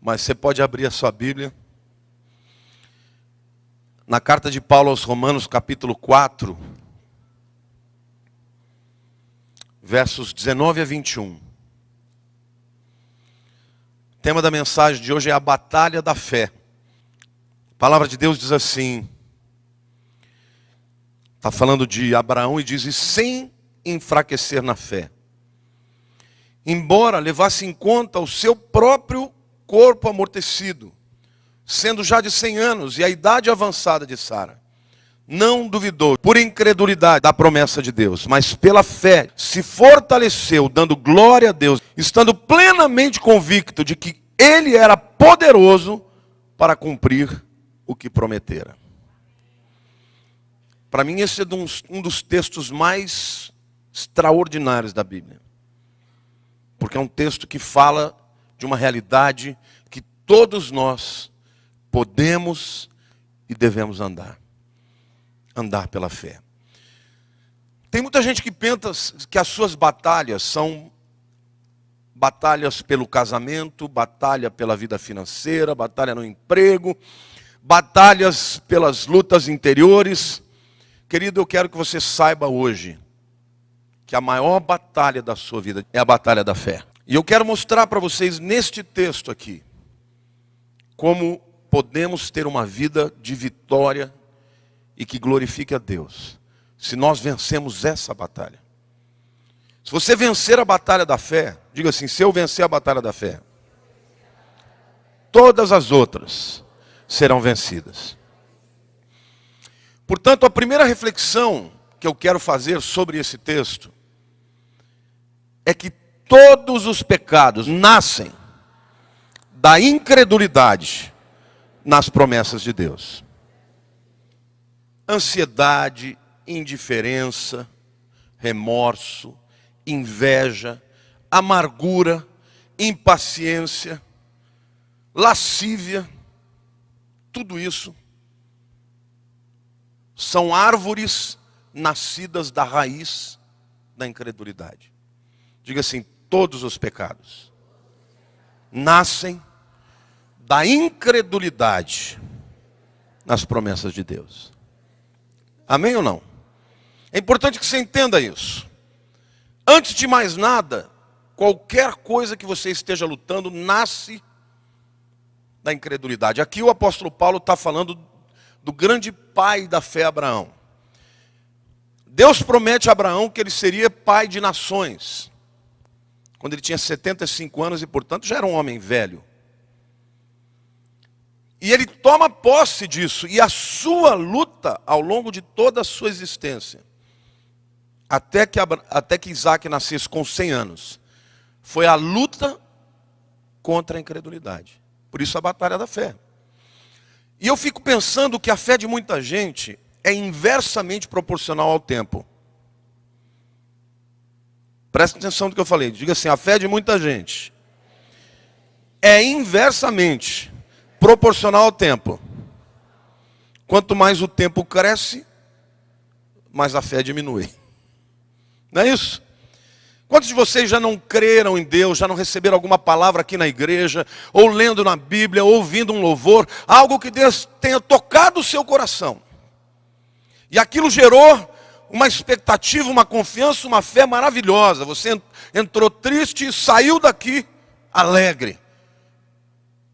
Mas você pode abrir a sua Bíblia. Na carta de Paulo aos Romanos, capítulo 4, versos 19 a 21. O tema da mensagem de hoje é a batalha da fé. A palavra de Deus diz assim, está falando de Abraão e diz, e sem enfraquecer na fé, embora levasse em conta o seu próprio corpo amortecido, sendo já de 100 anos e a idade avançada de Sara, não duvidou, por incredulidade, da promessa de Deus, mas pela fé se fortaleceu, dando glória a Deus, estando plenamente convicto de que Ele era poderoso para cumprir o que prometera. Para mim esse é um dos textos mais extraordinários da Bíblia. Porque é um texto que fala de uma realidade que todos nós podemos e devemos andar. Andar pela fé. Tem muita gente que pensa que as suas batalhas são batalhas pelo casamento, batalha pela vida financeira, batalha no emprego, batalhas pelas lutas interiores. Querido, eu quero que você saiba hoje que a maior batalha da sua vida é a batalha da fé. E eu quero mostrar para vocês neste texto aqui, como podemos ter uma vida de vitória e que glorifique a Deus, se nós vencemos essa batalha. Se você vencer a batalha da fé, diga assim, se eu vencer a batalha da fé, todas as outras serão vencidas. Portanto, a primeira reflexão que eu quero fazer sobre esse texto é que todos os pecados nascem da incredulidade nas promessas de Deus. Ansiedade, indiferença, remorso, inveja, amargura, impaciência, lascívia, tudo isso são árvores nascidas da raiz da incredulidade. Diga assim, todos os pecados nascem da incredulidade nas promessas de Deus. Amém ou não? É importante que você entenda isso. Antes de mais nada, qualquer coisa que você esteja lutando nasce da incredulidade. Aqui o apóstolo Paulo está falando do grande pai da fé, Abraão. Deus promete a Abraão que ele seria pai de nações, quando ele tinha 75 anos e, portanto, já era um homem velho. E ele toma posse disso, e a sua luta ao longo de toda a sua existência, até que Isaac nascesse com 100 anos, foi a luta contra a incredulidade. Por isso a batalha da fé. E eu fico pensando que a fé de muita gente é inversamente proporcional ao tempo. Presta atenção no que eu falei. Diga assim, a fé de muita gente é inversamente proporcional ao tempo. Quanto mais o tempo cresce, mais a fé diminui. Não é isso? Quantos de vocês já não creram em Deus, já não receberam alguma palavra aqui na igreja, ou lendo na Bíblia, ou ouvindo um louvor, algo que Deus tenha tocado o seu coração? E aquilo gerou uma expectativa, uma confiança, uma fé maravilhosa. Você entrou triste e saiu daqui alegre,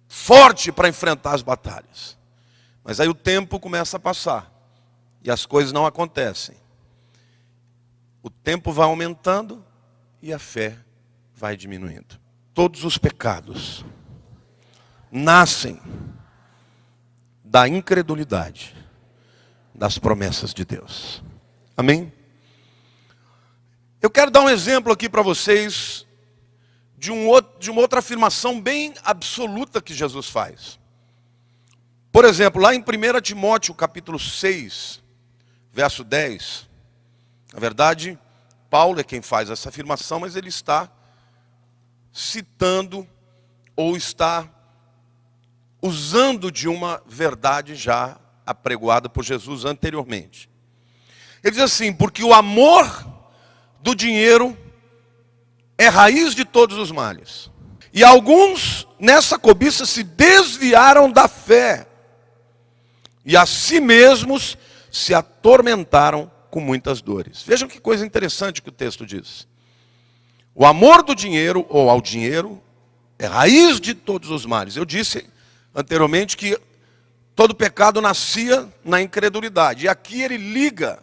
forte para enfrentar as batalhas. Mas aí o tempo começa a passar e as coisas não acontecem. O tempo vai aumentando e a fé vai diminuindo. Todos os pecados nascem da incredulidade das promessas de Deus. Amém? Eu quero dar um exemplo aqui para vocês de uma outra afirmação bem absoluta que Jesus faz. Por exemplo, lá em 1 Timóteo capítulo 6, verso 10, na verdade, Paulo é quem faz essa afirmação, mas ele está citando ou está usando de uma verdade já apregoada por Jesus anteriormente. Ele diz assim, porque o amor do dinheiro é raiz de todos os males. E alguns nessa cobiça se desviaram da fé. E a si mesmos se atormentaram com muitas dores. Vejam que coisa interessante que o texto diz. O amor do dinheiro, ou ao dinheiro, é raiz de todos os males. Eu disse anteriormente que todo pecado nascia na incredulidade. E aqui ele liga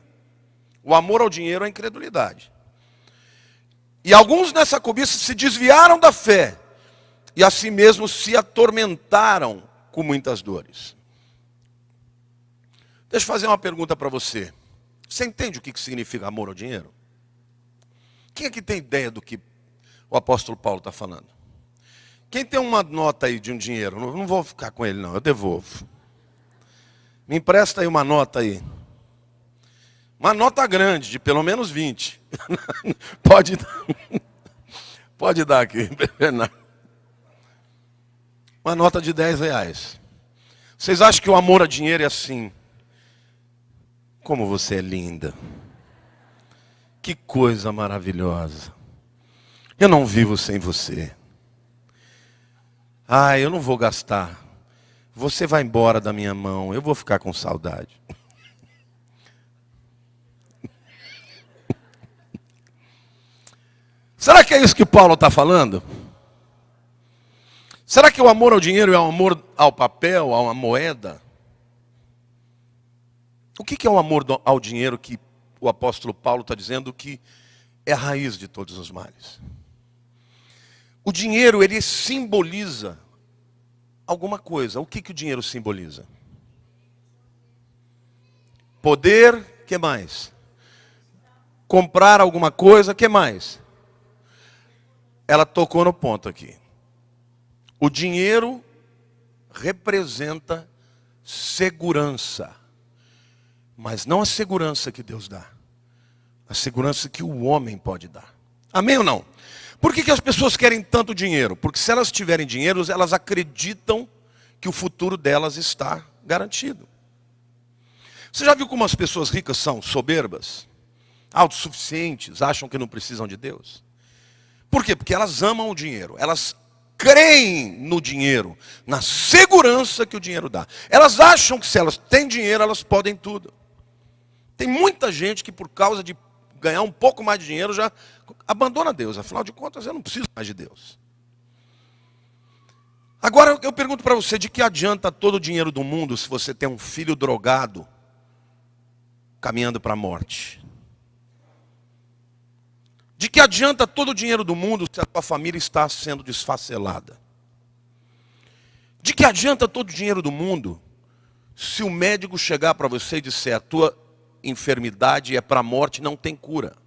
o amor ao dinheiro à incredulidade. E alguns nessa cobiça se desviaram da fé. E a si mesmos se atormentaram com muitas dores. Deixa eu fazer uma pergunta para você. Você entende o que significa amor ao dinheiro? Quem aqui tem ideia do que o apóstolo Paulo está falando? Quem tem uma nota aí de um dinheiro? Não vou ficar com ele não, eu devolvo. Me empresta aí uma nota aí. Uma nota grande, de pelo menos 20. Pode dar aqui. Uma nota de 10 reais. Vocês acham que o amor a dinheiro é assim? Como você é linda. Que coisa maravilhosa. Eu não vivo sem você. Eu não vou gastar. Você vai embora da minha mão. Eu vou ficar com saudade. Será que é isso que Paulo está falando? Será que o amor ao dinheiro é o amor ao papel, a uma moeda? O que é o amor ao dinheiro que o apóstolo Paulo está dizendo que é a raiz de todos os males? O dinheiro, ele simboliza alguma coisa. O que o dinheiro simboliza? Poder, que mais? Comprar alguma coisa, que mais? Ela tocou no ponto aqui. O dinheiro representa segurança. Mas não a segurança que Deus dá. A segurança que o homem pode dar. Amém ou não? Por que as pessoas querem tanto dinheiro? Porque se elas tiverem dinheiro, elas acreditam que o futuro delas está garantido. Você já viu como as pessoas ricas são soberbas? Autossuficientes, acham que não precisam de Deus? Por quê? Porque elas amam o dinheiro. Elas creem no dinheiro, na segurança que o dinheiro dá. Elas acham que se elas têm dinheiro, elas podem tudo. Tem muita gente que por causa de ganhar um pouco mais de dinheiro já abandona Deus. Afinal de contas, eu não preciso mais de Deus. Agora eu pergunto para você, de que adianta todo o dinheiro do mundo se você tem um filho drogado caminhando para a morte? De que adianta todo o dinheiro do mundo se a tua família está sendo desfacelada? De que adianta todo o dinheiro do mundo se o médico chegar para você e disser a tua enfermidade é para a morte, não tem cura?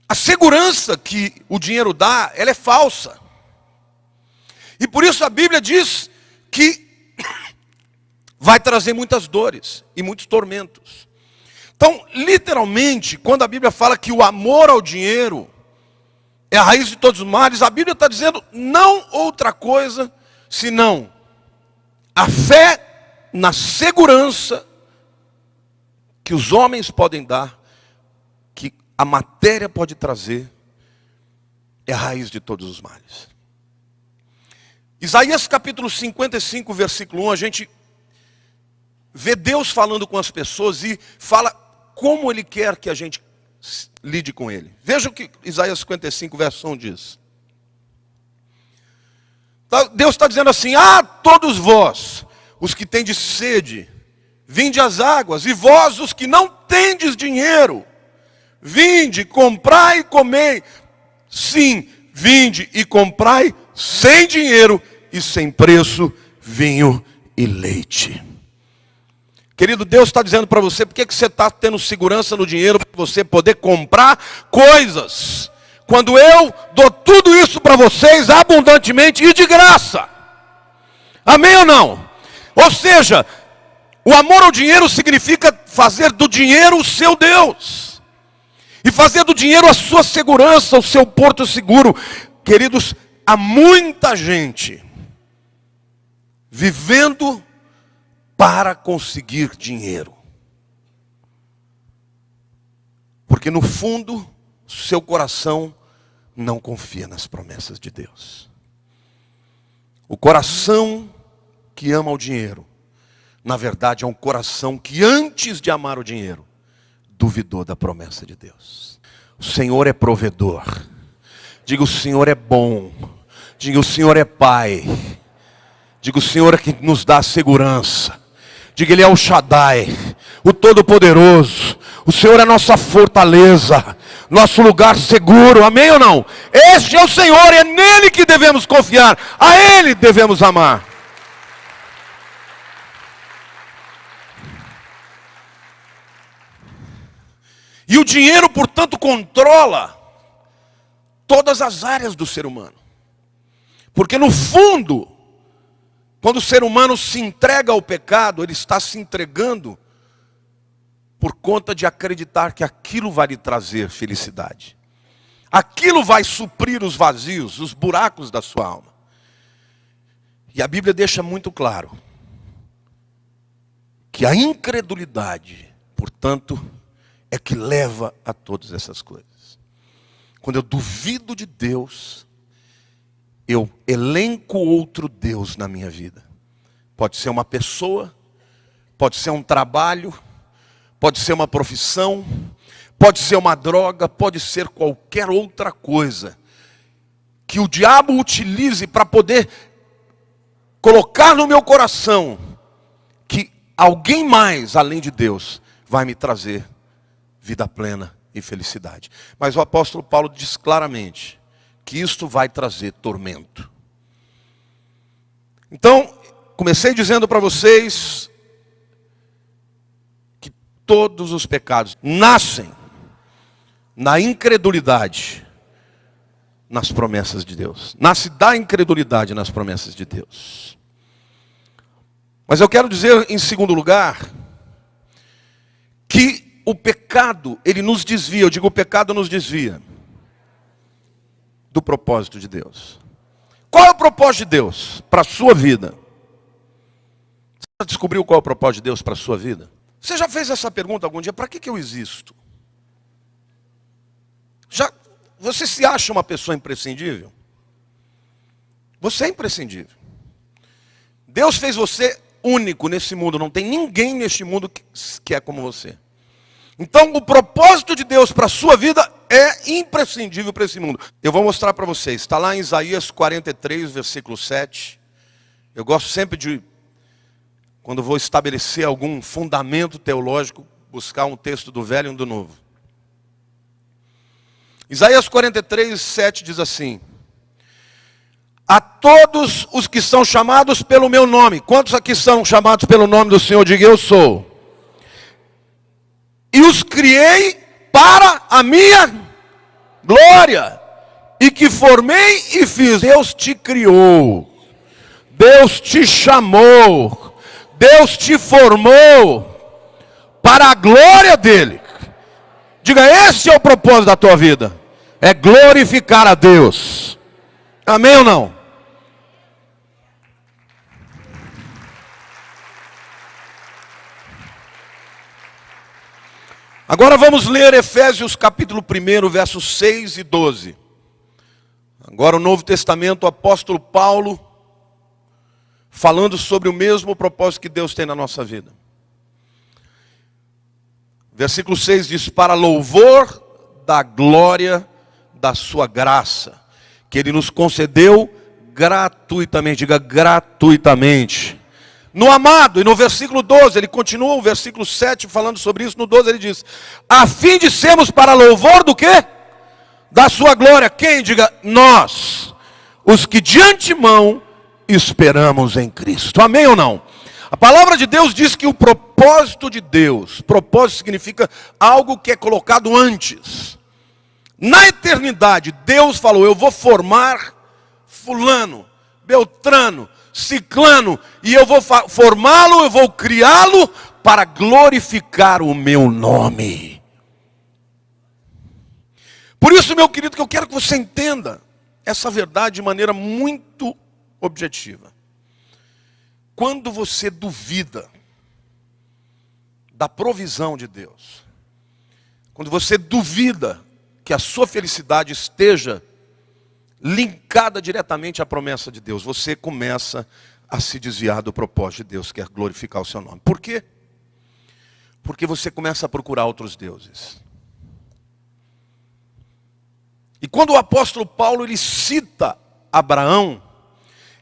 A segurança que o dinheiro dá, ela é falsa. E por isso a Bíblia diz que vai trazer muitas dores e muitos tormentos. Então, literalmente, quando a Bíblia fala que o amor ao dinheiro é a raiz de todos os males, a Bíblia está dizendo não outra coisa, senão a fé na segurança que os homens podem dar, que a matéria pode trazer, é a raiz de todos os males. Isaías capítulo 55, versículo 1, a gente vê Deus falando com as pessoas e fala como Ele quer que a gente lide com Ele. Veja o que Isaías 55, verso 1 diz. Deus está dizendo assim: todos vós, os que tendes sede, vinde às águas, e vós, os que não tendes dinheiro, vinde, comprai e comei. Sim, vinde e comprai sem dinheiro e sem preço, vinho e leite. Querido, Deus está dizendo para você, por que você está tendo segurança no dinheiro para você poder comprar coisas, quando eu dou tudo isso para vocês abundantemente e de graça? Amém ou não? Ou seja, o amor ao dinheiro significa fazer do dinheiro o seu Deus. E fazer do dinheiro a sua segurança, o seu porto seguro. Queridos, há muita gente vivendo para conseguir dinheiro. Porque no fundo, seu coração não confia nas promessas de Deus. O coração que ama o dinheiro, na verdade é um coração que antes de amar o dinheiro, duvidou da promessa de Deus. O Senhor é provedor. Diga, o Senhor é bom. Diga, o Senhor é Pai. Diga, o Senhor é que nos dá segurança. Diga, Ele é o Shaddai, o Todo-Poderoso. O Senhor é nossa fortaleza, nosso lugar seguro, amém ou não? Este é o Senhor, é nele que devemos confiar, a Ele devemos amar. E o dinheiro, portanto, controla todas as áreas do ser humano. Porque no fundo, quando o ser humano se entrega ao pecado, ele está se entregando por conta de acreditar que aquilo vai lhe trazer felicidade. Aquilo vai suprir os vazios, os buracos da sua alma. E a Bíblia deixa muito claro que a incredulidade, portanto, é que leva a todas essas coisas. Quando eu duvido de Deus, eu elenco outro Deus na minha vida. Pode ser uma pessoa, pode ser um trabalho, pode ser uma profissão, pode ser uma droga, pode ser qualquer outra coisa que o diabo utilize para poder colocar no meu coração que alguém mais, além de Deus, vai me trazer vida plena e felicidade. Mas o apóstolo Paulo diz claramente que isto vai trazer tormento. Então, comecei dizendo para vocês que todos os pecados nascem na incredulidade nas promessas de Deus. Nasce da incredulidade nas promessas de Deus. Mas eu quero dizer, em segundo lugar, que o pecado, ele nos desvia. Eu digo, o pecado nos desvia do propósito de Deus. Qual é o propósito de Deus para a sua vida? Você já descobriu qual é o propósito de Deus para a sua vida? Você já fez essa pergunta algum dia? Para que eu existo? Você se acha uma pessoa imprescindível? Você é imprescindível. Deus fez você único nesse mundo. Não tem ninguém neste mundo que é como você. Então o propósito de Deus para a sua vida é imprescindível para esse mundo. Eu vou mostrar para vocês. Está lá em Isaías 43, versículo 7. Eu gosto sempre de, quando vou estabelecer algum fundamento teológico, buscar um texto do Velho e um do Novo. Isaías 43, 7 diz assim: a todos os que são chamados pelo meu nome. Quantos aqui são chamados pelo nome do Senhor? Diga, eu sou. E os criei para a minha glória. E que formei e fiz. Deus te criou. Deus te chamou. Deus te formou para a glória dele. Diga, esse é o propósito da tua vida. É glorificar a Deus. Amém ou não? Agora vamos ler Efésios capítulo 1, versos 6 e 12. Agora o Novo Testamento, o apóstolo Paulo, falando sobre o mesmo propósito que Deus tem na nossa vida. Versículo 6 diz: para louvor da glória da sua graça, que Ele nos concedeu gratuitamente. Diga, gratuitamente. No amado. E no versículo 12, ele continua o versículo 7 falando sobre isso. No 12 ele diz: a fim de sermos para louvor do quê? Da sua glória. Quem? Diga, nós, os que de antemão esperamos em Cristo. Amém ou não? A palavra de Deus diz que o propósito de Deus, propósito significa algo que é colocado antes. Na eternidade, Deus falou: eu vou formar fulano, beltrano, ciclano, e eu vou formá-lo, eu vou criá-lo para glorificar o meu nome. Por isso, meu querido, que eu quero que você entenda essa verdade de maneira muito objetiva. Quando você duvida da provisão de Deus, quando você duvida que a sua felicidade esteja linkada diretamente à promessa de Deus, você começa a se desviar do propósito de Deus, que é glorificar o seu nome. Por quê? Porque você começa a procurar outros deuses. E quando o apóstolo Paulo ele cita Abraão,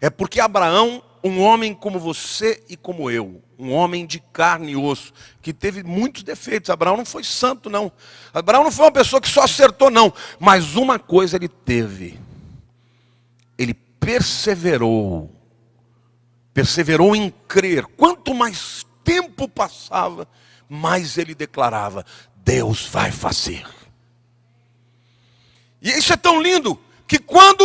é porque Abraão, um homem como você e como eu, um homem de carne e osso, que teve muitos defeitos. Abraão não foi santo, não. Abraão não foi uma pessoa que só acertou, não. Mas uma coisa ele teve. Ele perseverou em crer. Quanto mais tempo passava, mais ele declarava: Deus vai fazer. E isso é tão lindo, que quando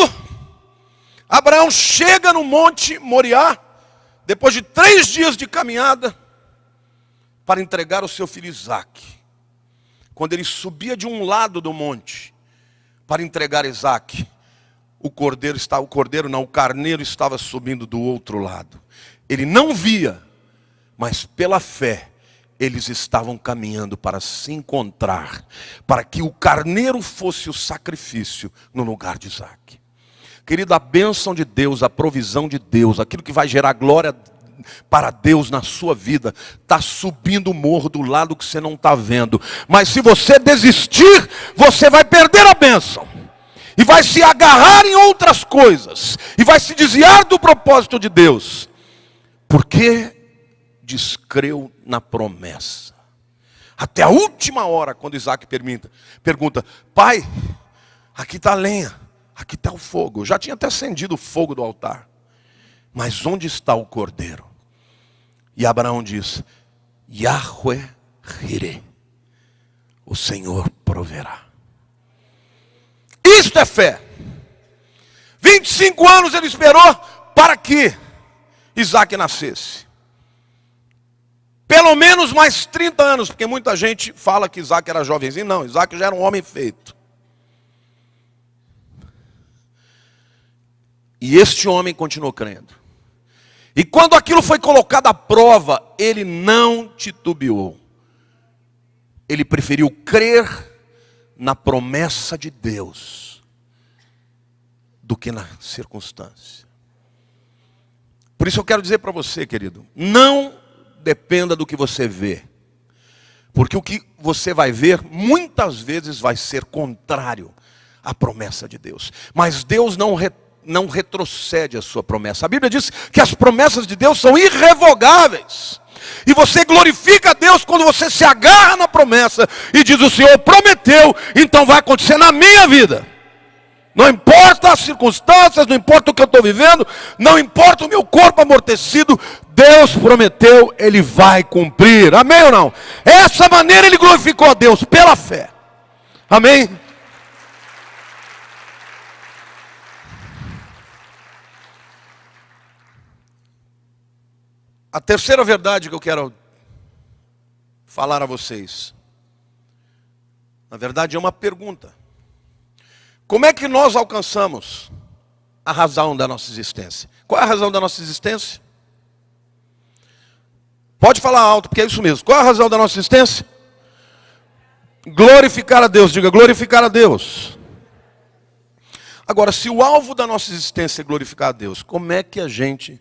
Abraão chega no Monte Moriá, depois de 3 dias de caminhada, para entregar o seu filho Isaque, quando ele subia de um lado do monte, para entregar Isaque, o carneiro estava subindo do outro lado. Ele não via, mas pela fé, eles estavam caminhando para se encontrar, para que o carneiro fosse o sacrifício no lugar de Isaque. Querido, a bênção de Deus, a provisão de Deus, aquilo que vai gerar glória para Deus na sua vida, está subindo o morro do lado que você não está vendo. Mas se você desistir, você vai perder a bênção. E vai se agarrar em outras coisas. E vai se desviar do propósito de Deus. Porque descreu na promessa. Até a última hora, quando Isaque pergunta: pai, aqui está a lenha, aqui está o fogo. Eu já tinha até acendido o fogo do altar. Mas onde está o cordeiro? E Abraão diz: Yahweh Jireh, o Senhor proverá. Isto é fé. 25 anos ele esperou para que Isaque nascesse. Pelo menos mais 30 anos, porque muita gente fala que Isaque era jovenzinho. Não, Isaque já era um homem feito. E este homem continuou crendo. E quando aquilo foi colocado à prova, ele não titubeou. Ele preferiu crer na promessa de Deus do que na circunstância. Por isso eu quero dizer para você, querido, não dependa do que você vê. Porque o que você vai ver, muitas vezes vai ser contrário à promessa de Deus. Mas Deus não retrocede a sua promessa. A Bíblia diz que as promessas de Deus são irrevogáveis. E você glorifica a Deus quando você se agarra na promessa e diz: o Senhor prometeu, então vai acontecer na minha vida. Não importa as circunstâncias, não importa o que eu estou vivendo, não importa o meu corpo amortecido, Deus prometeu, Ele vai cumprir. Amém ou não? Essa maneira ele glorificou a Deus, pela fé. Amém? A terceira verdade que eu quero falar a vocês, na verdade é uma pergunta. Como é que nós alcançamos a razão da nossa existência? Qual é a razão da nossa existência? Pode falar alto, porque é isso mesmo. Qual é a razão da nossa existência? Glorificar a Deus. Diga: glorificar a Deus. Agora, se o alvo da nossa existência é glorificar a Deus, como é que a gente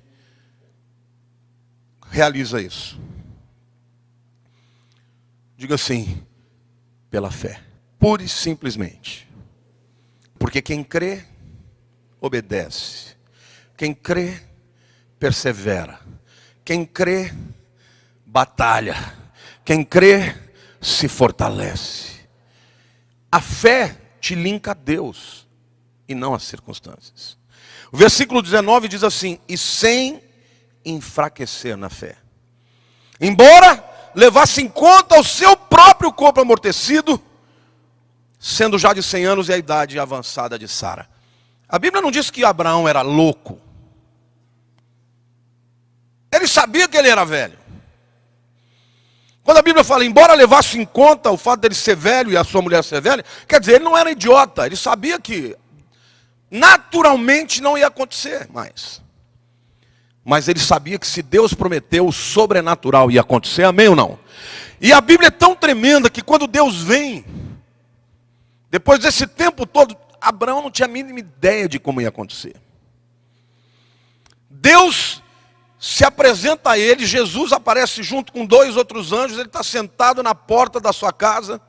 realiza isso? Diga assim: pela fé, pura e simplesmente. Porque quem crê, obedece. Quem crê, persevera. Quem crê, batalha. Quem crê, se fortalece. A fé te linka a Deus e não às circunstâncias. O versículo 19 diz assim: e sem enfraquecer na fé. Embora levasse em conta o seu próprio corpo amortecido, sendo já de 100 anos e a idade avançada de Sara. A Bíblia não diz que Abraão era louco. Ele sabia que ele era velho. Quando a Bíblia fala, embora levasse em conta o fato dele ser velho e a sua mulher ser velha, quer dizer, ele não era idiota. Ele sabia que naturalmente não ia acontecer mais. Mas ele sabia que se Deus prometeu, o sobrenatural ia acontecer. Amém ou não? E a Bíblia é tão tremenda que quando Deus vem, depois desse tempo todo, Abraão não tinha a mínima ideia de como ia acontecer. Deus se apresenta a ele, Jesus aparece junto com 2 outros anjos, ele está sentado na porta da sua casa,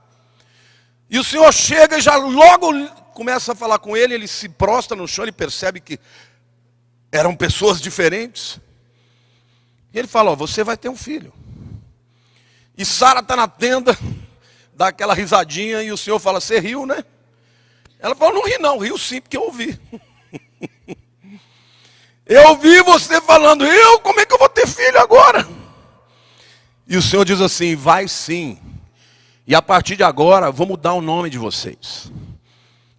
e o Senhor chega e já logo começa a falar com ele, ele se prostra no chão, ele percebe que eram pessoas diferentes, e ele fala, você vai ter um filho. E Sara está na tenda, dá aquela risadinha, e o Senhor fala, você riu, né? Ela fala, não ri não, riu sim, porque eu ouvi. Eu ouvi você falando, como é que eu vou ter filho agora? E o Senhor diz assim, vai sim. E a partir de agora, vou mudar o nome de vocês.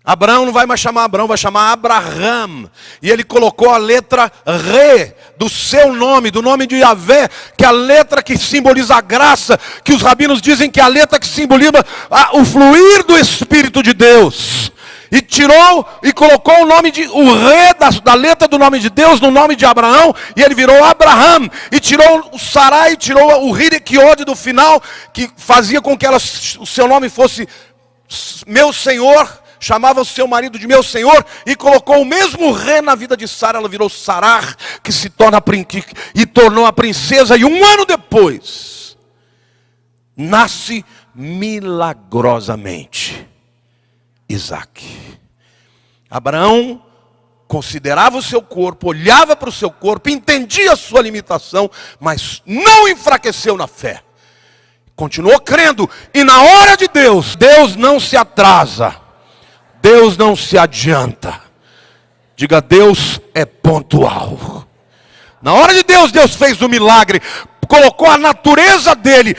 Abraão não vai mais chamar Abraão, vai chamar Abraham. E ele colocou a letra Re do seu nome, do nome de Yahvé, que é a letra que simboliza a graça, que os rabinos dizem que é a letra que simboliza o fluir do Espírito de Deus. E tirou e colocou o Re da letra do nome de Deus no nome de Abraão, e ele virou Abraham, e tirou o Sarai, tirou o Hirekiod do final, que fazia com que o seu nome fosse meu Senhor, chamava o seu marido de meu Senhor, e colocou o mesmo Re na vida de Sara, ela virou Sarar, que se tornou a princesa, e um ano depois, nasce milagrosamente Isaac. Abraão considerava o seu corpo, olhava para o seu corpo, entendia a sua limitação, mas não enfraqueceu na fé. Continuou crendo, e na hora de Deus, Deus não se atrasa, Deus não se adianta. Diga, Deus é pontual. Na hora de Deus, Deus fez o milagre, colocou a natureza dele,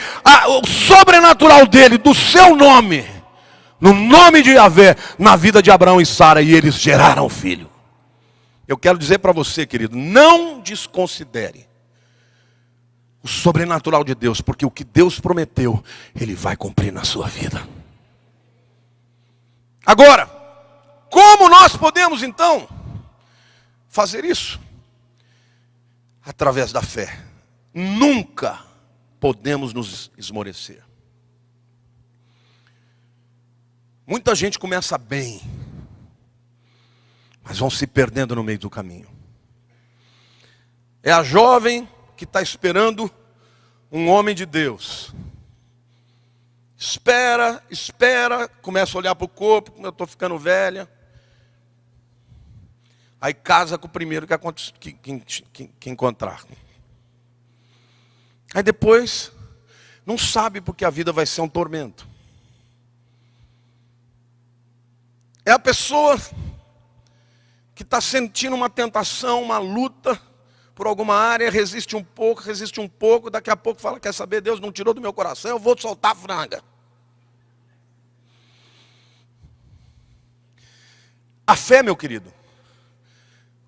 o sobrenatural dele, do seu nome, no nome de Yahvé, na vida de Abraão e Sara, e eles geraram filho. Eu quero dizer para você, querido, não desconsidere o sobrenatural de Deus, porque o que Deus prometeu, Ele vai cumprir na sua vida. Agora, como nós podemos então fazer isso? Através da fé. Nunca podemos nos esmorecer. Muita gente começa bem, mas vão se perdendo no meio do caminho. É a jovem que está esperando um homem de Deus. Espera, começa a olhar para o corpo, como eu estou ficando velha. Aí casa com o primeiro que encontrar. Aí depois, não sabe porque a vida vai ser um tormento. É a pessoa que está sentindo uma tentação, uma luta por alguma área, resiste um pouco, daqui a pouco fala, quer saber, Deus não tirou do meu coração, eu vou soltar a franga. A fé, meu querido,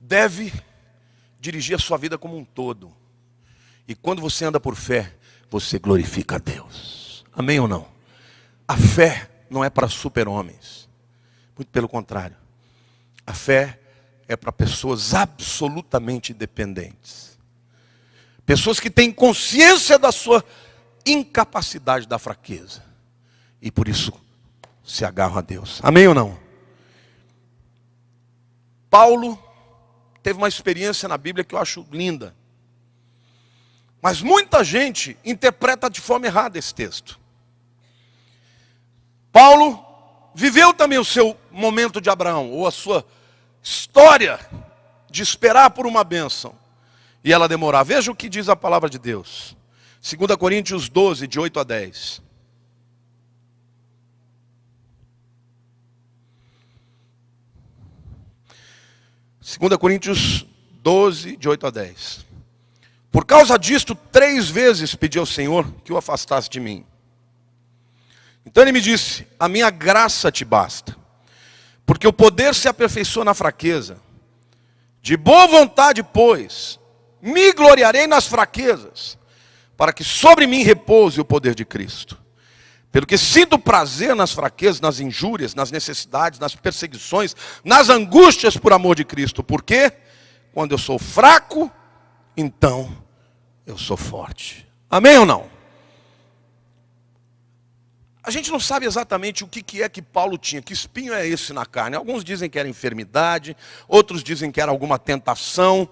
deve dirigir a sua vida como um todo. E quando você anda por fé, você glorifica a Deus. Amém ou não? A fé não é para super-homens. Muito pelo contrário. A fé é para pessoas absolutamente dependentes. Pessoas que têm consciência da sua incapacidade, da fraqueza. E por isso se agarram a Deus. Amém ou não? Paulo teve uma experiência na Bíblia que eu acho linda. Mas muita gente interpreta de forma errada esse texto. Paulo viveu também o seu momento de Abraão, ou a sua história de esperar por uma bênção, e ela demorar. Veja o que diz a palavra de Deus. 2 Coríntios 12, de 8 a 10. Segunda Coríntios 12, de 8 a 10. Por causa disto, 3 vezes pedi ao Senhor que o afastasse de mim. Então ele me disse, a minha graça te basta, porque o poder se aperfeiçoa na fraqueza. De boa vontade, pois, me gloriarei nas fraquezas, para que sobre mim repouse o poder de Cristo. Pelo que sinto prazer nas fraquezas, nas injúrias, nas necessidades, nas perseguições, nas angústias por amor de Cristo. Porque quando eu sou fraco, então eu sou forte. Amém ou não? A gente não sabe exatamente o que é que Paulo tinha, que espinho é esse na carne. Alguns dizem que era enfermidade, outros dizem que era alguma tentação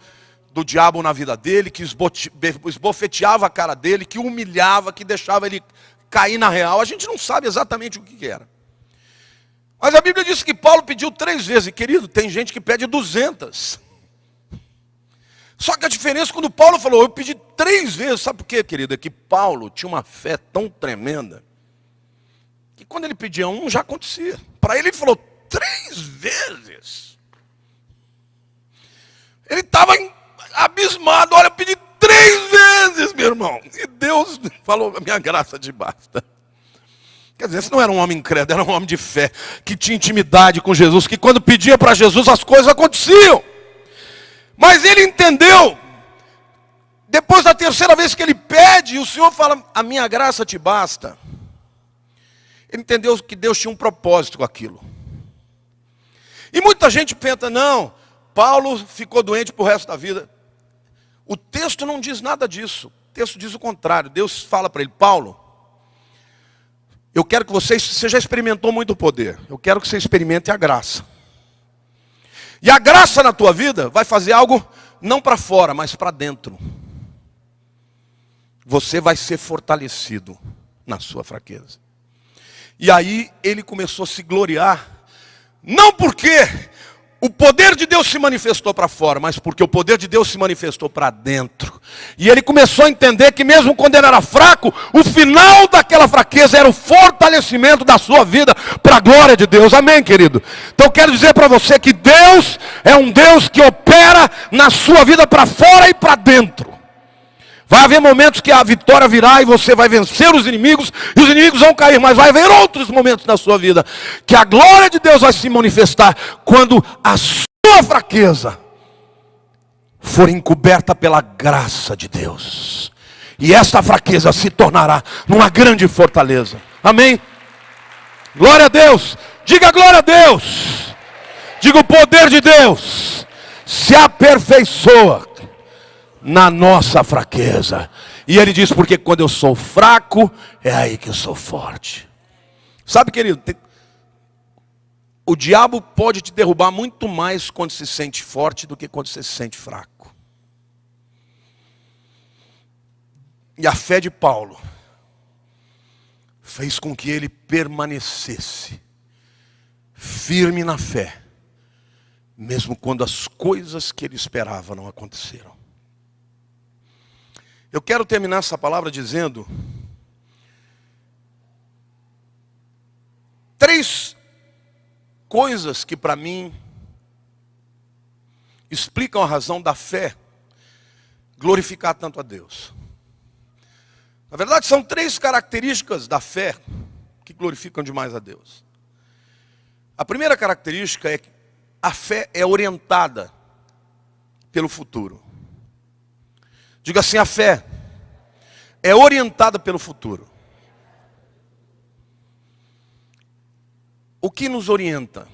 do diabo na vida dele, que esbofeteava a cara dele, que humilhava, que deixava ele cair na real. A gente não sabe exatamente o que era. Mas a Bíblia diz que Paulo pediu 3 vezes. E, querido, tem gente que pede 200. Só que a diferença quando Paulo falou, eu pedi 3 vezes. Sabe por quê, querido? É que Paulo tinha uma fé tão tremenda, que quando ele pedia 1, já acontecia. Para ele falou 3 vezes. Ele estava abismado. Olha, eu pedi 3 vezes, meu irmão. E Deus falou, a minha graça te basta. Quer dizer, esse não era um homem incrédulo, era um homem de fé, que tinha intimidade com Jesus, que quando pedia para Jesus as coisas aconteciam. Mas ele entendeu, depois da 3ª vez que ele pede, o Senhor fala, a minha graça te basta. Ele entendeu que Deus tinha um propósito com aquilo. E muita gente pensa, não, Paulo ficou doente para o resto da vida. O texto não diz nada disso. O texto diz o contrário. Deus fala para ele, Paulo, eu quero que você já experimentou muito poder. Eu quero que você experimente a graça. E a graça na tua vida vai fazer algo não para fora, mas para dentro. Você vai ser fortalecido na sua fraqueza. E aí ele começou a se gloriar, não porque o poder de Deus se manifestou para fora, mas porque o poder de Deus se manifestou para dentro. E ele começou a entender que mesmo quando ele era fraco, o final daquela fraqueza era o fortalecimento da sua vida para a glória de Deus. Amém, querido? Então eu quero dizer para você que Deus é um Deus que opera na sua vida para fora e para dentro. Vai haver momentos que a vitória virá e você vai vencer os inimigos, e os inimigos vão cair, mas vai haver outros momentos na sua vida, que a glória de Deus vai se manifestar, quando a sua fraqueza for encoberta pela graça de Deus. E esta fraqueza se tornará numa grande fortaleza. Amém? Glória a Deus. Diga glória a Deus. Diga o poder de Deus se aperfeiçoa na nossa fraqueza. E ele diz, porque quando eu sou fraco, é aí que eu sou forte. Sabe, querido, o diabo pode te derrubar muito mais quando se sente forte do que quando você se sente fraco. E a fé de Paulo fez com que ele permanecesse firme na fé, mesmo quando as coisas que ele esperava não aconteceram. Eu quero terminar essa palavra dizendo 3 coisas que para mim explicam a razão da fé glorificar tanto a Deus. Na verdade, são 3 características da fé que glorificam demais a Deus. A primeira característica é que a fé é orientada pelo futuro. Diga assim, a fé é orientada pelo futuro. O que nos orienta?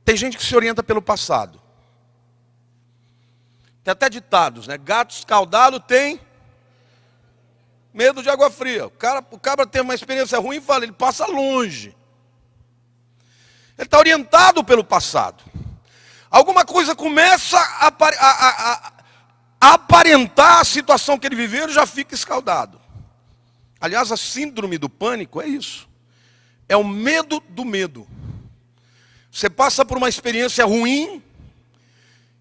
Tem gente que se orienta pelo passado. Tem até ditados, né? Gato escaldado tem medo de água fria. O cabra tem uma experiência ruim e fala, ele passa longe. Ele está orientado pelo passado. Alguma coisa começa a aparentar a situação que ele viveu, ele já fica escaldado. Aliás, a síndrome do pânico é isso. É o medo do medo. Você passa por uma experiência ruim,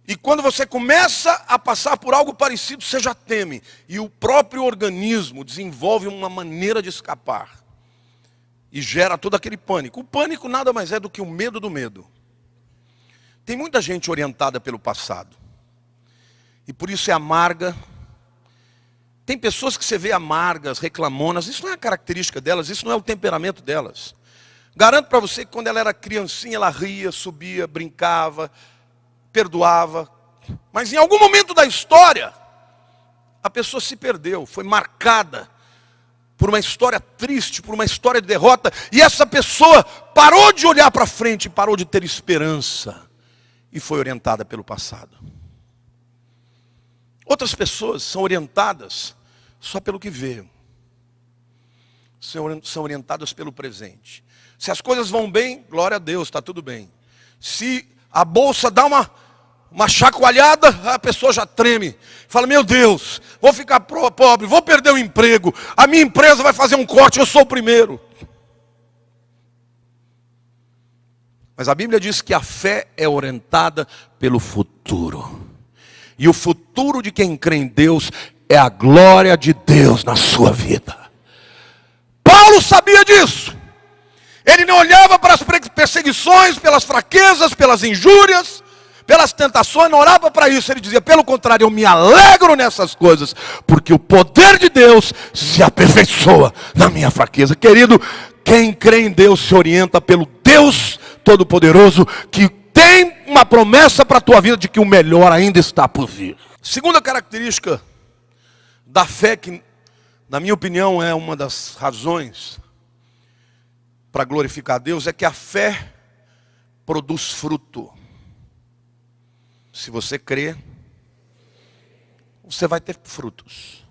e quando você começa a passar por algo parecido, você já teme. E o próprio organismo desenvolve uma maneira de escapar. E gera todo aquele pânico. O pânico nada mais é do que o medo do medo. Tem muita gente orientada pelo passado. E por isso é amarga. Tem pessoas que você vê amargas, reclamonas. Isso não é a característica delas, isso não é o temperamento delas. Garanto para você que quando ela era criancinha, ela ria, subia, brincava, perdoava. Mas em algum momento da história, a pessoa se perdeu, foi marcada por uma história triste, por uma história de derrota. E essa pessoa parou de olhar para frente, parou de ter esperança. E foi orientada pelo passado. Outras pessoas são orientadas só pelo que veem. são orientadas pelo presente. Se as coisas vão bem, glória a Deus, está tudo bem. Se a bolsa dá uma chacoalhada, a pessoa já treme. Fala, meu Deus, vou ficar pobre, vou perder o emprego. A minha empresa vai fazer um corte, eu sou o primeiro. Mas a Bíblia diz que a fé é orientada pelo futuro. E o futuro de quem crê em Deus é a glória de Deus na sua vida. Paulo sabia disso. Ele não olhava para as perseguições, pelas fraquezas, pelas injúrias, pelas tentações, não orava para isso. Ele dizia, pelo contrário, eu me alegro nessas coisas, porque o poder de Deus se aperfeiçoa na minha fraqueza. Querido, quem crê em Deus se orienta pelo Deus Todo-Poderoso, que tem uma promessa para a tua vida de que o melhor ainda está por vir. Segunda característica da fé, que na minha opinião é uma das razões para glorificar a Deus, é que a fé produz fruto. Se você crê, você vai ter frutos.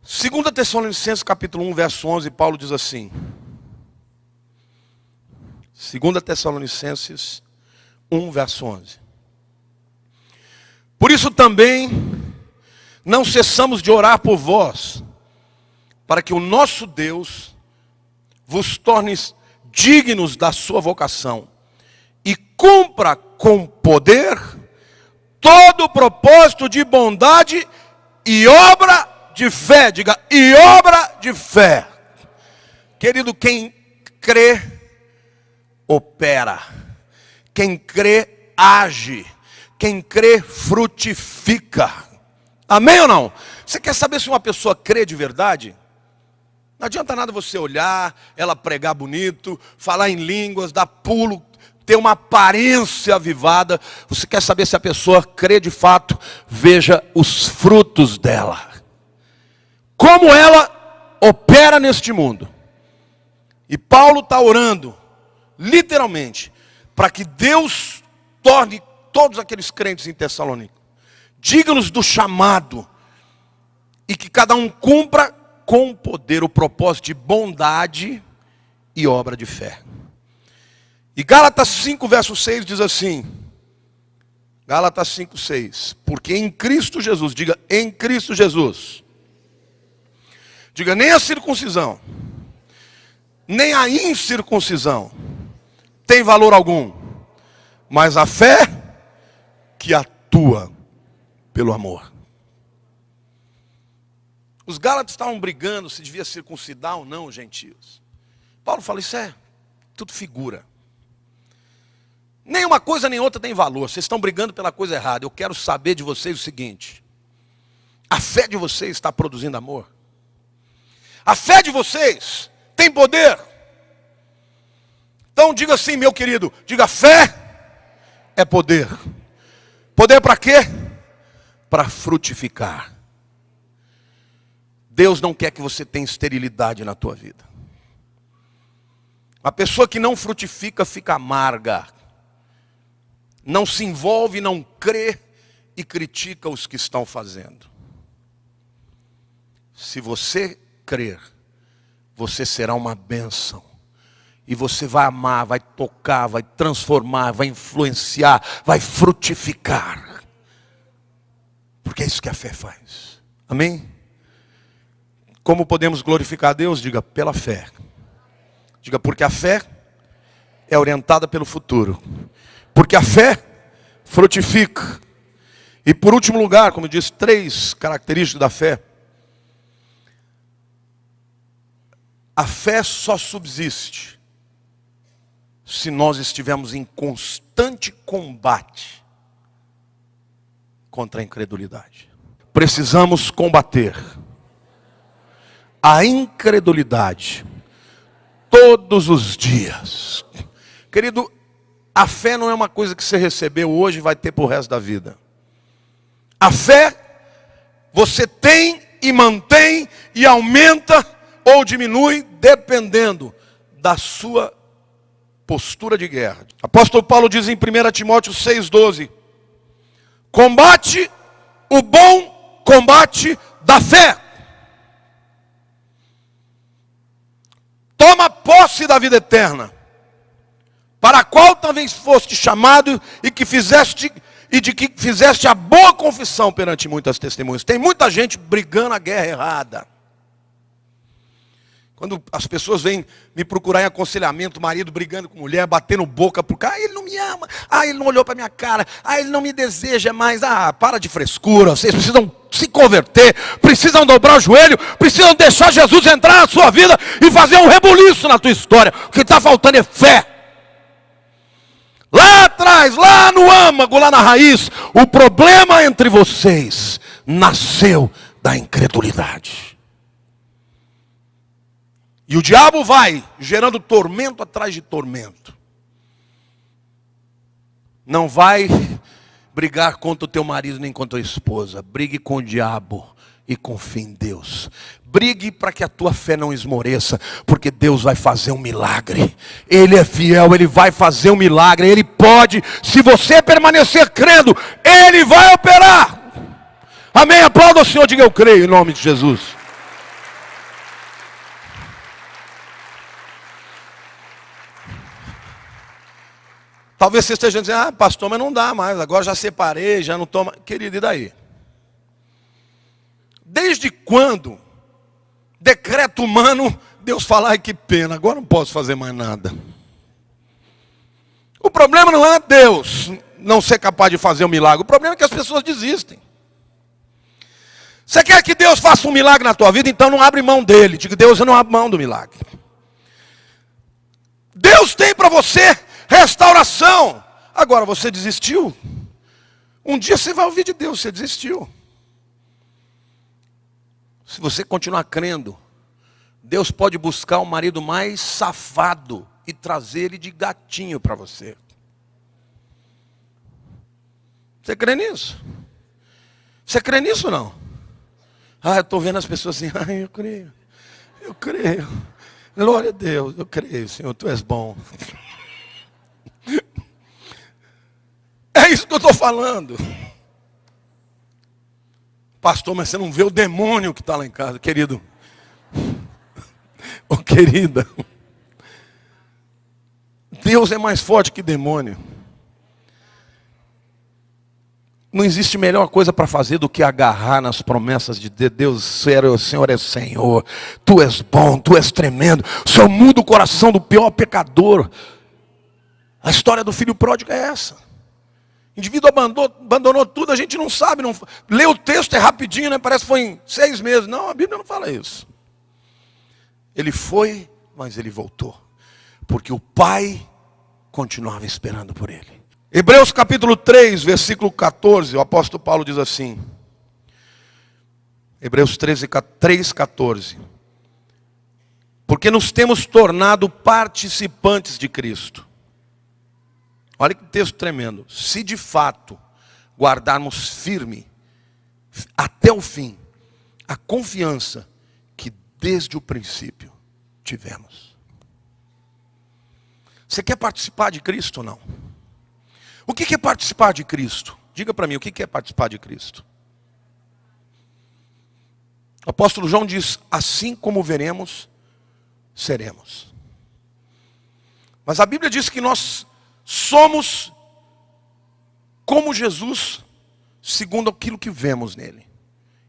2 Tessalonicenses capítulo 1, verso 11, Paulo diz assim. 2 Tessalonicenses 1, verso 11. Por isso também não cessamos de orar por vós, para que o nosso Deus vos torne dignos da sua vocação e cumpra com poder todo o propósito de bondade e obra de fé. Diga, e obra de fé. Querido, quem crê, opera. Quem crê, age. Quem crê, frutifica. Amém ou não? Você quer saber se uma pessoa crê de verdade? Não adianta nada você olhar, ela pregar bonito, falar em línguas, dar pulo, ter uma aparência avivada. Você quer saber se a pessoa crê de fato? Veja os frutos dela. Como ela opera neste mundo. E Paulo está orando, literalmente, para que Deus torne todos aqueles crentes em Tessalônica dignos do chamado, e que cada um cumpra com poder o propósito de bondade e obra de fé. E Gálatas 5, verso 6 diz assim, Gálatas 5, 6, porque em Cristo Jesus, diga, em Cristo Jesus, diga, nem a circuncisão, nem a incircuncisão tem valor algum, mas a fé que atua pelo amor. Os Gálatas estavam brigando se devia circuncidar ou não os gentios. Paulo fala, isso é tudo figura. Nem uma coisa nem outra tem valor. Vocês estão brigando pela coisa errada. Eu quero saber de vocês o seguinte. A fé de vocês está produzindo amor? A fé de vocês tem poder? Então diga assim, meu querido. Diga, fé é poder. Poder para quê? Para frutificar. Deus não quer que você tenha esterilidade na tua vida. A pessoa que não frutifica fica amarga. Não se envolve, não crê e critica os que estão fazendo. Se você crer, você será uma bênção. E você vai amar, vai tocar, vai transformar, vai influenciar, vai frutificar. Porque é isso que a fé faz. Amém? Como podemos glorificar a Deus? Diga, pela fé. Diga, porque a fé é orientada pelo futuro. Porque a fé frutifica. E por último lugar, como eu disse, 3 características da fé. A fé só subsiste se nós estivermos em constante combate contra a incredulidade. Precisamos combater a incredulidade todos os dias. Querido, a fé não é uma coisa que você recebeu hoje e vai ter para o resto da vida. A fé você tem e mantém e aumenta ou diminui dependendo da sua postura de guerra. Apóstolo Paulo diz em 1 Timóteo 6,12: combate o bom combate da fé. toma posse da vida eterna, para a qual também foste chamado e de que fizeste a boa confissão perante muitas testemunhas. Tem muita gente brigando a guerra errada. Quando as pessoas vêm me procurar em aconselhamento, marido brigando com mulher, batendo boca por cá, ele não me ama, ele não olhou para minha cara, ele não me deseja mais, para de frescura, vocês precisam se converter, precisam dobrar o joelho, precisam deixar Jesus entrar na sua vida e fazer um rebuliço na tua história. O que está faltando é fé. Lá atrás, lá no âmago, lá na raiz, o problema entre vocês nasceu da incredulidade. E o diabo vai gerando tormento atrás de tormento. Não vai brigar contra o teu marido nem contra a tua esposa. Brigue com o diabo e confie em Deus. Brigue para que a tua fé não esmoreça, porque Deus vai fazer um milagre. Ele é fiel, Ele vai fazer um milagre. Ele pode, se você permanecer crendo, Ele vai operar. Amém? Aplauda o Senhor, diga eu creio em nome de Jesus. Talvez você esteja dizendo, pastor, mas não dá mais, agora já separei, já não tomo. Querido, e daí? Desde quando, decreto humano, Deus fala, ai que pena, agora não posso fazer mais nada. O problema não é Deus não ser capaz de fazer um milagre, o problema é que as pessoas desistem. Você quer que Deus faça um milagre na tua vida, então não abre mão dele. Diga, Deus, eu não abro mão do milagre. Deus tem para você restauração. Agora você desistiu. Um dia você vai ouvir de Deus, você desistiu. Se você continuar crendo, Deus pode buscar um marido mais safado e trazer ele de gatinho para você. Você crê nisso? Você crê nisso ou não? Eu estou vendo as pessoas assim, eu creio. Eu creio. Glória a Deus, eu creio, Senhor, Tu és bom. É isso que eu estou falando. Pastor, mas você não vê o demônio que está lá em casa, querido. Ô querida. Deus é mais forte que demônio. Não existe melhor coisa para fazer do que agarrar nas promessas de Deus. O Senhor é Senhor. Tu és bom, Tu és tremendo. O Senhor muda o coração do pior pecador. A história do filho pródigo é essa. O indivíduo abandonou tudo, a gente não sabe. Não, lê o texto, é rapidinho, né? Parece que foi em 6 meses. Não, a Bíblia não fala isso. Ele foi, mas ele voltou. Porque o pai continuava esperando por ele. Hebreus capítulo 3, versículo 14, o apóstolo Paulo diz assim. Hebreus 3, 14. Porque nos temos tornado participantes de Cristo. Olha que texto tremendo. Se de fato guardarmos firme até o fim a confiança que desde o princípio tivemos. Você quer participar de Cristo ou não? O que é participar de Cristo? Diga para mim, o que é participar de Cristo? O apóstolo João diz, assim como veremos, seremos. Mas a Bíblia diz que nós somos como Jesus, segundo aquilo que vemos nele.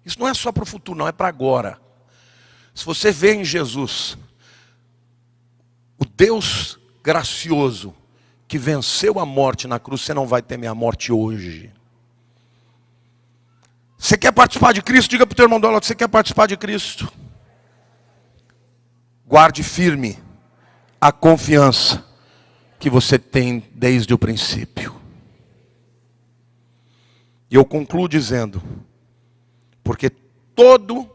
Isso não é só para o futuro, não, é para agora. Se você vê em Jesus o Deus gracioso que venceu a morte na cruz, você não vai temer a morte hoje. Você quer participar de Cristo? Diga para o teu irmão do lado, você quer participar de Cristo? Guarde firme a confiança que você tem desde o princípio. E eu concluo dizendo, porque todo,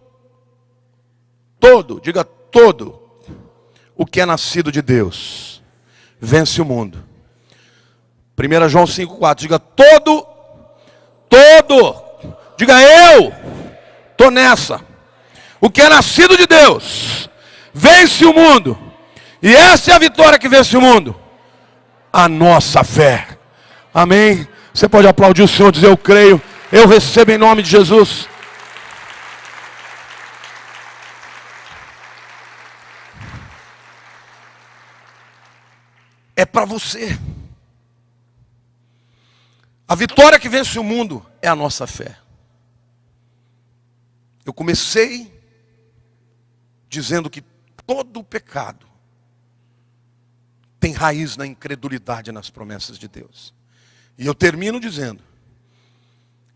diga todo, o que é nascido de Deus, vence o mundo. 1 João 5,4, diga todo, diga eu, estou nessa. O que é nascido de Deus, vence o mundo. E essa é a vitória que vence o mundo. A nossa fé. Amém? Você pode aplaudir o Senhor e dizer eu creio, eu recebo em nome de Jesus. para você. A vitória que vence o mundo é a nossa fé. Eu comecei dizendo que todo pecado tem raiz na incredulidade nas promessas de Deus. E eu termino dizendo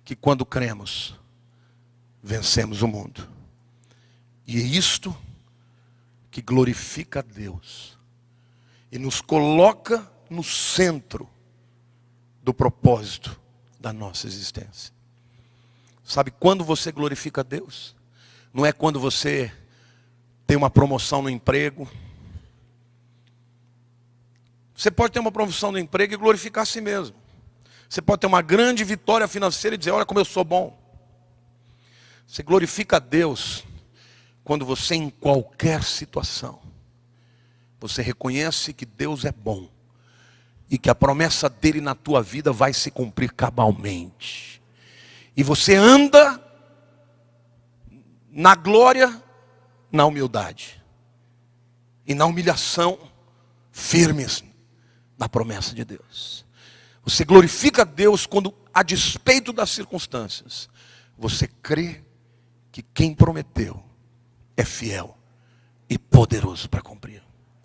que quando cremos, vencemos o mundo. E é isto que glorifica a Deus e nos coloca no centro do propósito da nossa existência. Sabe quando você glorifica a Deus? Não é quando você tem uma promoção no emprego. Você pode ter uma promoção no emprego e glorificar a si mesmo. Você pode ter uma grande vitória financeira e dizer, olha como eu sou bom. Você glorifica a Deus quando você, em qualquer situação, você reconhece que Deus é bom e que a promessa dele na tua vida vai se cumprir cabalmente. E você anda na glória, na humildade. E na humilhação, firmes na promessa de Deus. Você glorifica a Deus quando, a despeito das circunstâncias, você crê que quem prometeu é fiel e poderoso para cumprir.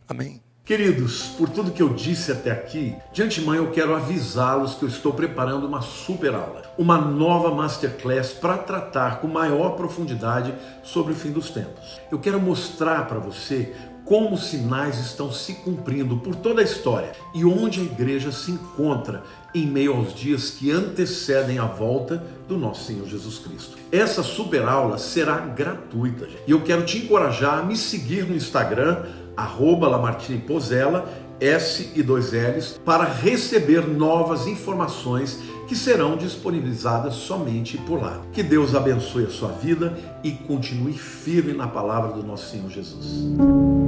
Amém? Queridos, por tudo que eu disse até aqui, de antemão eu quero avisá-los que eu estou preparando uma super aula, uma nova masterclass para tratar com maior profundidade sobre o fim dos tempos. Eu quero mostrar para você como os sinais estão se cumprindo por toda a história e onde a igreja se encontra em meio aos dias que antecedem a volta do nosso Senhor Jesus Cristo. Essa super aula será gratuita, gente. E eu quero te encorajar a me seguir no Instagram, @lamartinepozella, S e 2 L's, para receber novas informações que serão disponibilizadas somente por lá. Que Deus abençoe a sua vida e continue firme na palavra do nosso Senhor Jesus.